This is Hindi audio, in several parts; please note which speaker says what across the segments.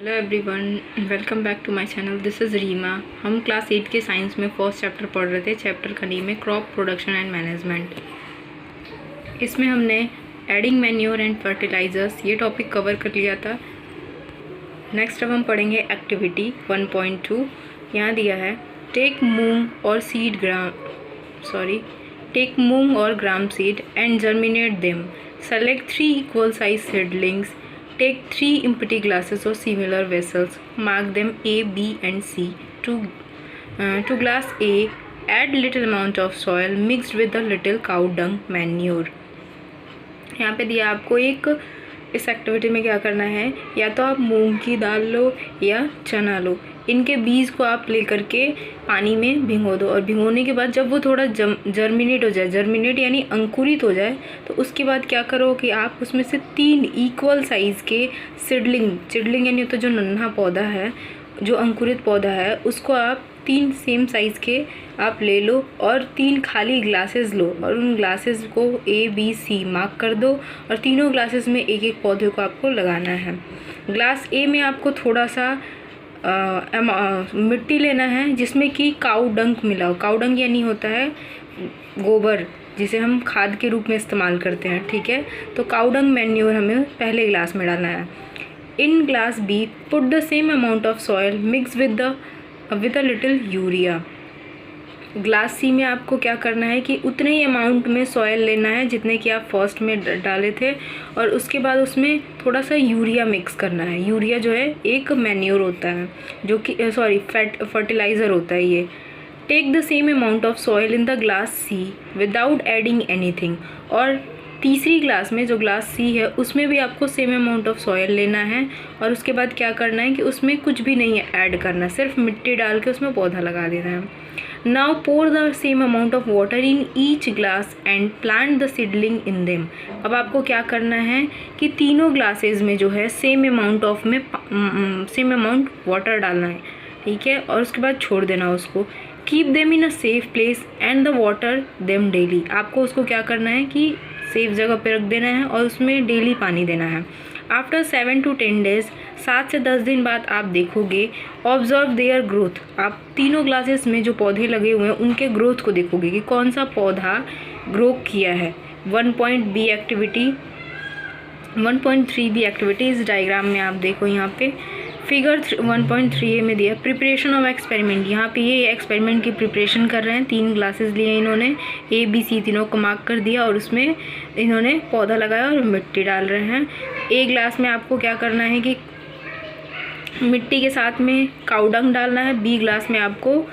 Speaker 1: Hello everyone, welcome back to my channel. This is Reema. हम क्लास 8 के साइंस में फर्स्ट चैप्टर पढ़ रहे थे। चैप्टर का नेम है क्रॉप प्रोडक्शन एंड मैनेजमेंट। इसमें हमने एडिंग मैन्योर एंड फर्टिलाइजर्स ये टॉपिक कवर कर लिया था। नेक्स्ट अब हम पढ़ेंगे एक्टिविटी 1.2। यहाँ दिया है टेक मूंग और ग्राम seed and germinate them. Select 3 equal size seedlings. Take 3 empty glasses or similar vessels. Mark them A, B, and C. To glass A, add little amount of soil mixed with a little cow dung manure. यहाँ पे दिया आपको इस एक्टिविटी में क्या करना है, या तो आप मूंग की दाल लो या चना लो। इनके बीज को आप लेकर के पानी में भिगो दो और भिगोने के बाद जब वो थोड़ा जर्मिनेट हो जाए, जर्मिनेट यानी अंकुरित हो जाए, तो उसके बाद क्या करो कि आप उसमें से 3 इक्वल साइज़ के चिडलिंग यानी तो जो नन्हा पौधा है, जो अंकुरित पौधा है, उसको आप 3 सेम साइज़ के आप ले लो और 3 खाली ग्लासेस लो और उन ग्लासेस को A, B, C मार्क कर दो और तीनों ग्लासेस में एक एक पौधे को आपको लगाना है। ग्लास A में आपको थोड़ा सा मिट्टी लेना है जिसमें कि काऊ डंक मिला हो। काऊ डंक यानी होता है गोबर, जिसे हम खाद के रूप में इस्तेमाल करते हैं, ठीक है। तो काऊ डंक मैन्योर हमें पहले ग्लास में डालना है। In glass B put the same amount of soil mix with a little urea. Glass C में आपको क्या करना है कि उतने ही अमाउंट में सॉयल लेना है जितने कि आप फर्स्ट में डाले थे, और उसके बाद उसमें थोड़ा सा यूरिया मिक्स करना है। यूरिया जो है एक मैन्योर होता है, जो कि फर्टिलाइज़र होता है ये। Take the same amount of soil in the glass C without adding anything. और तीसरी ग्लास में, जो ग्लास C है, उसमें भी आपको सेम अमाउंट ऑफ सॉयल लेना है और उसके बाद क्या करना है कि उसमें कुछ भी नहीं ऐड करना, सिर्फ मिट्टी डाल के उसमें पौधा लगा देना है। Now pour the same amount of water in each glass and plant the seedling in them. अब आपको क्या करना है कि तीनों ग्लासेस में जो है सेम अमाउंट वाटर डालना है, ठीक है, और उसके बाद छोड़ देना उसको। Keep them in a safe place and the water them daily. आपको उसको क्या करना है कि सेफ जगह पे रख देना है और उसमें डेली पानी देना है। आफ्टर 7 to 10 days, 7 से 10 दिन बाद आप देखोगे, ऑब्जर्व देयर ग्रोथ। आप तीनों ग्लासेस में जो पौधे लगे हुए हैं उनके ग्रोथ को देखोगे कि कौन सा पौधा ग्रो किया है। 1.3 एक्टिविटी इस डायग्राम में आप देखो। यहाँ पे फिगर 1.3 में दिया प्रिपरेशन ऑफ एक्सपेरिमेंट। यहाँ पे ये एक्सपेरिमेंट की प्रिपरेशन कर रहे हैं। 3 ग्लासेस लिए इन्होंने, A, B, C तीनों को मार्क कर दिया और उसमें इन्होंने पौधा लगाया और मिट्टी डाल रहे हैं। एक ग्लास में आपको क्या करना है कि मिट्टी के साथ में काऊ डंग डालना है। B ग्लास में आपको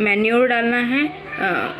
Speaker 1: मैन्योर डालना है,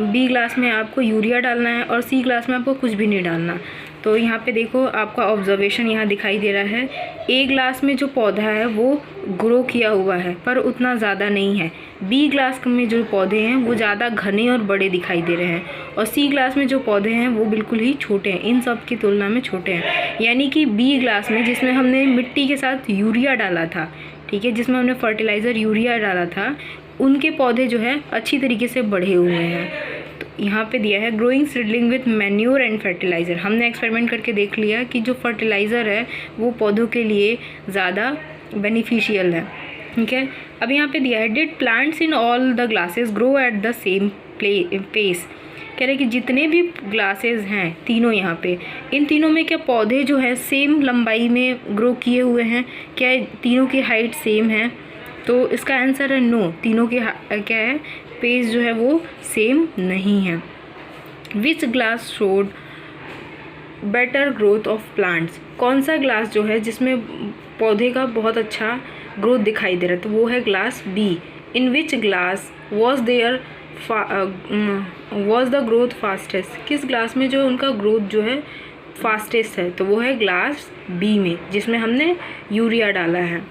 Speaker 1: B ग्लास में आपको यूरिया डालना है और C ग्लास में आपको कुछ भी नहीं डालना। तो यहाँ पे देखो आपका ऑब्जर्वेशन यहाँ दिखाई दे रहा है। A ग्लास में जो पौधा है वो ग्रो किया हुआ है पर उतना ज़्यादा नहीं है। B ग्लास में जो पौधे हैं वो ज़्यादा घने और बड़े दिखाई दे रहे हैं और C ग्लास में जो पौधे हैं वो बिल्कुल ही छोटे हैं, इन सब की तुलना में छोटे हैं। यानी कि B ग्लास में, जिसमें हमने मिट्टी के साथ यूरिया डाला था, ठीक है, जिसमें हमने फर्टिलाइज़र यूरिया डाला था, उनके पौधे जो है अच्छी तरीके से बढ़े हुए हैं। यहाँ पे दिया है growing seedling with manure and fertiliser. हमने एक्सपेरिमेंट करके देख लिया कि जो फर्टिलाइज़र है वो पौधों के लिए ज़्यादा बेनिफिशियल है, ठीक है। अब यहाँ पे दिया है did plants in all the glasses grow at the same pace. कह रहे कि जितने भी ग्लासेस हैं तीनों, यहाँ पे इन तीनों में क्या पौधे जो है सेम लंबाई में ग्रो किए हुए हैं, क्या तीनों की हाइट सेम है? तो इसका आंसर है नो, तीनों की क्या है, पेस जो है वो सेम नहीं है। Which glass showed better growth of plants. कौन सा ग्लास जो है जिसमें पौधे का बहुत अच्छा ग्रोथ दिखाई दे रहा है, तो वो है glass B। In which glass was the growth fastest. किस ग्लास में जो उनका ग्रोथ जो है फास्टेस्ट है, तो वो है ग्लास B में, जिसमें हमने यूरिया डाला है।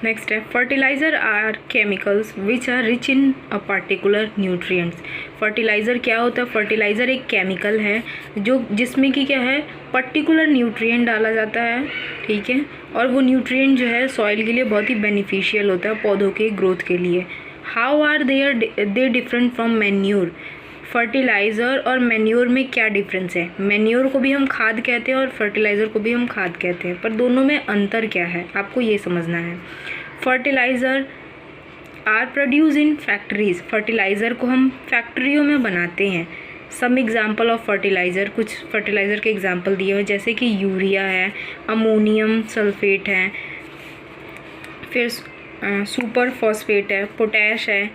Speaker 1: नेक्स्ट है fertilizer are chemicals which are rich in a particular nutrients. Fertilizer क्या होता है? फर्टिलाइज़र एक केमिकल है जिसमें कि क्या है, पर्टिकुलर न्यूट्रिएंट डाला जाता है, ठीक है, और वो न्यूट्रिएंट जो है सॉइल के लिए बहुत ही बेनिफिशियल होता है, पौधों के ग्रोथ के लिए। How are they different from manure. Fertilizer और मैन्योर में क्या डिफरेंस है? मैन्योर को भी हम खाद कहते हैं और फर्टिलाइज़र को भी हम खाद कहते हैं, पर दोनों में अंतर क्या है आपको ये समझना है। Fertilizer are produce in factories, fertilizer को हम फैक्ट्रियों में बनाते हैं। सम एग्जाम्पल ऑफ फर्टिलाइज़र, कुछ फर्टिलाइज़र के एग्जाम्पल दिए हुए जैसे कि यूरिया है, अमोनियम सल्फेट है, फिर सुपर फॉस्फेट है, पोटैश है,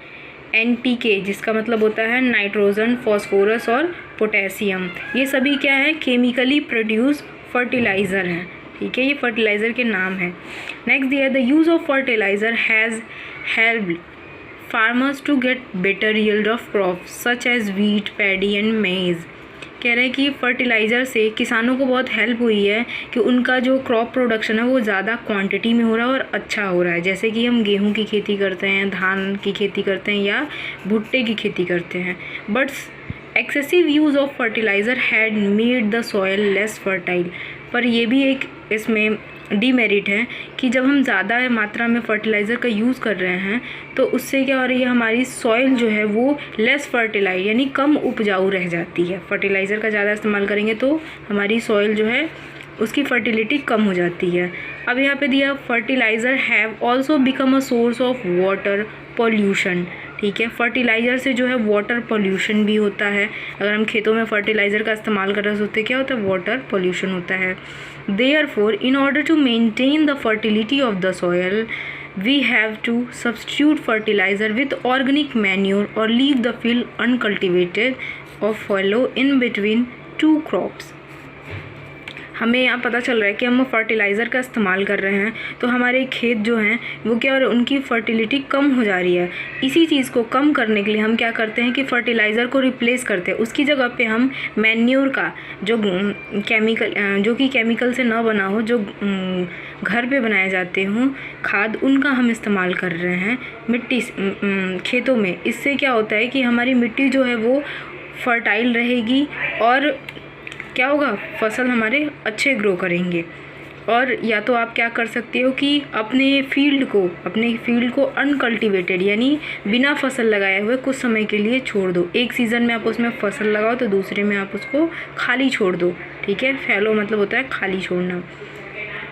Speaker 1: NPK जिसका मतलब होता है नाइट्रोजन, फॉस्फोरस और पोटेशियम। ये सभी क्या है? केमिकली प्रोड्यूस फर्टिलाइज़र हैं। ठीक है, ये फर्टिलाइज़र के नाम है। नेक्स्ट दिया, the use of fertilizer has helped farmers to get better yield of crops such as wheat, paddy and maize. कह रहे हैं कि फर्टिलाइज़र से किसानों को बहुत हेल्प हुई है कि उनका जो क्रॉप प्रोडक्शन है वो ज़्यादा क्वांटिटी में हो रहा है और अच्छा हो रहा है। जैसे कि हम गेहूं की खेती करते हैं, धान की खेती करते हैं या भुट्टे की खेती करते हैं। But excessive use of fertiliser had made the soil less fertile. पर ये भी एक इसमें डीमेरिट है कि जब हम ज़्यादा मात्रा में फर्टिलाइज़र का यूज़ कर रहे हैं तो उससे क्या हो रही है, हमारी सॉइल जो है वो लेस फर्टिलाइज यानी कम उपजाऊ रह जाती है। फर्टिलाइज़र का ज़्यादा इस्तेमाल करेंगे तो हमारी सॉइल जो है उसकी फर्टिलिटी कम हो जाती है। अब यहाँ पे दिया, fertiliser have also become a source of water pollution. ठीक है, फर्टिलाइज़र से जो है वाटर पॉल्यूशन भी होता है। अगर हम खेतों में फर्टिलाइज़र का इस्तेमाल कर रहे होते क्या होता है? वाटर पॉल्यूशन होता है। Therefore, in order to maintain the fertility of the soil, we have to substitute fertilizer with organic manure or leave the field uncultivated or fallow in between two crops. हमें यहाँ पता चल रहा है कि हम फर्टिलाइज़र का इस्तेमाल कर रहे हैं तो हमारे खेत जो हैं वो क्या हो रहा है, उनकी फर्टिलिटी कम हो जा रही है। इसी चीज़ को कम करने के लिए हम क्या करते हैं कि फर्टिलाइज़र को रिप्लेस करते हैं। उसकी जगह पे हम मैन्योर का जो केमिकल से ना बना हो, जो घर पे बनाए जाते हों खाद, उनका हम इस्तेमाल कर रहे हैं मिट्टी खेतों में। इससे क्या होता है कि हमारी मिट्टी जो है वो फर्टाइल रहेगी और क्या होगा, फसल हमारे अच्छे ग्रो करेंगे। और या तो आप क्या कर सकते हो कि अपने फील्ड को अनकल्टिवेटेड यानी बिना फसल लगाए हुए कुछ समय के लिए छोड़ दो। एक सीज़न में आप उसमें फसल लगाओ तो दूसरे में आप उसको खाली छोड़ दो। ठीक है, फैलो मतलब होता है खाली छोड़ना,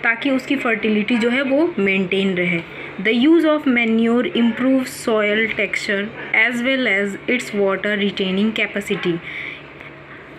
Speaker 1: ताकि उसकी फर्टिलिटी जो है वो मेंटेन रहे। The use of manure improve soil texture as well as its water retaining capacity.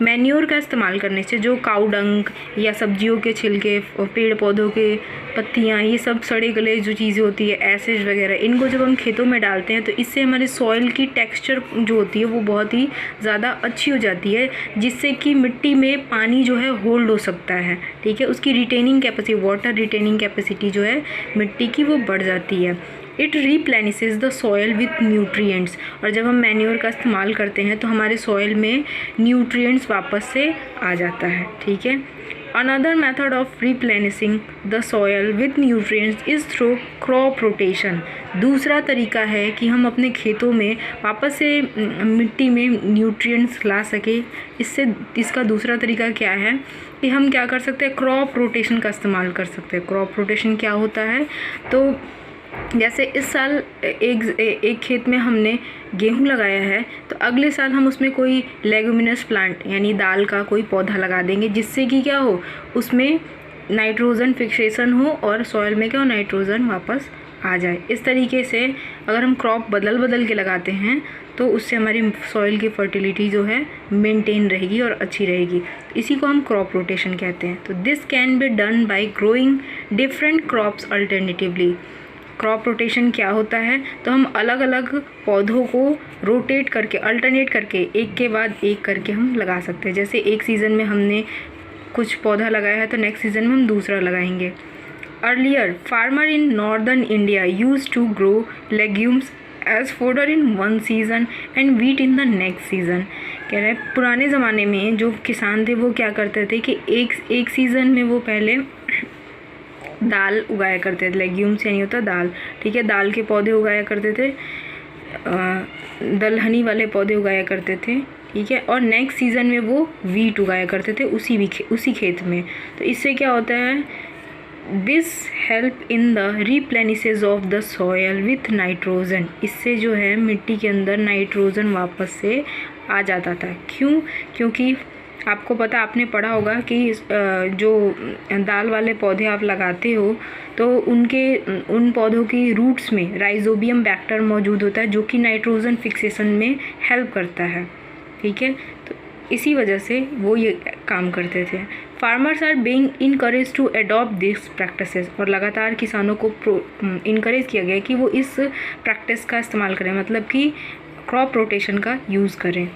Speaker 1: Manure का इस्तेमाल करने से जो काऊ डंक या सब्जियों के छिलके, पेड़ पौधों के पत्तियाँ, ये सब सड़े गले जो चीज़ें होती है, एसिड वगैरह, इनको जब हम खेतों में डालते हैं तो इससे हमारी सॉइल की टेक्सचर जो होती है वो बहुत ही ज़्यादा अच्छी हो जाती है, जिससे कि मिट्टी में पानी जो है होल्ड हो सकता है। ठीक है, उसकी retaining capacity, water retaining capacity जो है मिट्टी की वो बढ़ जाती है। It replenishes the soil with nutrients. और जब हम मैन्योर का इस्तेमाल करते हैं तो हमारे सॉयल में न्यूट्रिएंट्स वापस से आ जाता है। ठीक है, another method of replenishing the soil with nutrients is through crop rotation. दूसरा तरीका है कि हम अपने खेतों में वापस से मिट्टी में न्यूट्रिएंट्स ला सके। इसका दूसरा तरीका क्या है कि हम क्या कर सकते हैं, क्रॉप रोटेशन का इस्तेमाल कर सकते हैं। क्रॉप रोटेशन क्या होता है, तो जैसे इस साल एक खेत में हमने गेहूं लगाया है तो अगले साल हम उसमें कोई लेगुमिनस प्लांट यानी दाल का कोई पौधा लगा देंगे, जिससे कि क्या हो, उसमें नाइट्रोजन फिक्सेशन हो और सॉइल में क्या हो, नाइट्रोजन वापस आ जाए। इस तरीके से अगर हम क्रॉप बदल के लगाते हैं तो उससे हमारी सॉइल की फर्टिलिटी जो है मेंटेन रहेगी और अच्छी रहेगी। इसी को हम क्रॉप रोटेशन कहते हैं। तो this can be done by growing different crops alternatively. Crop rotation क्या होता है, तो हम अलग अलग पौधों को रोटेट करके, अल्टरनेट करके, एक के बाद एक करके हम लगा सकते हैं। जैसे एक सीज़न में हमने कुछ पौधा लगाया है तो नेक्स्ट सीज़न में हम दूसरा लगाएंगे। Earlier farmer in northern India use to grow legumes as fodder in one season and wheat in the next season. कह रहे हैं पुराने ज़माने में जो किसान थे वो क्या करते थे कि एक सीज़न में वो पहले दाल उगाया करते थे। लेग्यूम्स यानी होता दाल। ठीक है, दाल के पौधे उगाया करते थे, दलहनी वाले पौधे उगाया करते थे। ठीक है, और नेक्स्ट सीज़न में वो वीट उगाया करते थे उसी खेत में। तो इससे क्या होता है, this help in the replenishes of the soil with nitrogen. इससे जो है मिट्टी के अंदर नाइट्रोजन वापस से आ जाता था। क्यों? क्योंकि आपको पता, आपने पढ़ा होगा कि जो दाल वाले पौधे आप लगाते हो तो उन पौधों की रूट्स में राइजोबियम बैक्टर मौजूद होता है जो कि नाइट्रोजन फिक्सेशन में हेल्प करता है। ठीक है, तो इसी वजह से वो ये काम करते थे। Farmers are being encourage to adopt this practices, और लगातार किसानों को इनकरेज किया गया कि वो इस प्रैक्टिस का इस्तेमाल करें, मतलब कि क्रॉप रोटेशन का यूज़ करें।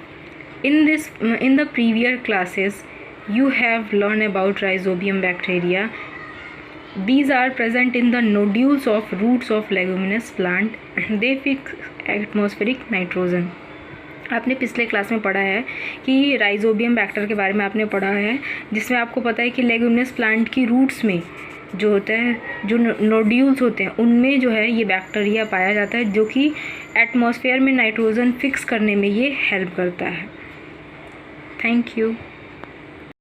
Speaker 1: In the previous classes, you have learned about rhizobium bacteria. These are present in the nodules of roots of leguminous plant and they fix atmospheric nitrogen. आपने पिछले क्लास में पढ़ा है कि राइजोबियम बैक्टर के बारे में आपने पढ़ा है, जिसमें आपको पता है कि लेगुमिनस प्लांट की रूट्स में जो होता है, जो नोड्यूल्स होते हैं, उनमें जो है ये बैक्टीरिया पाया जाता है जो कि एटमॉस्फेयर में नाइट्रोजन फिक्स करने में ये हेल्प करता है। Thank you.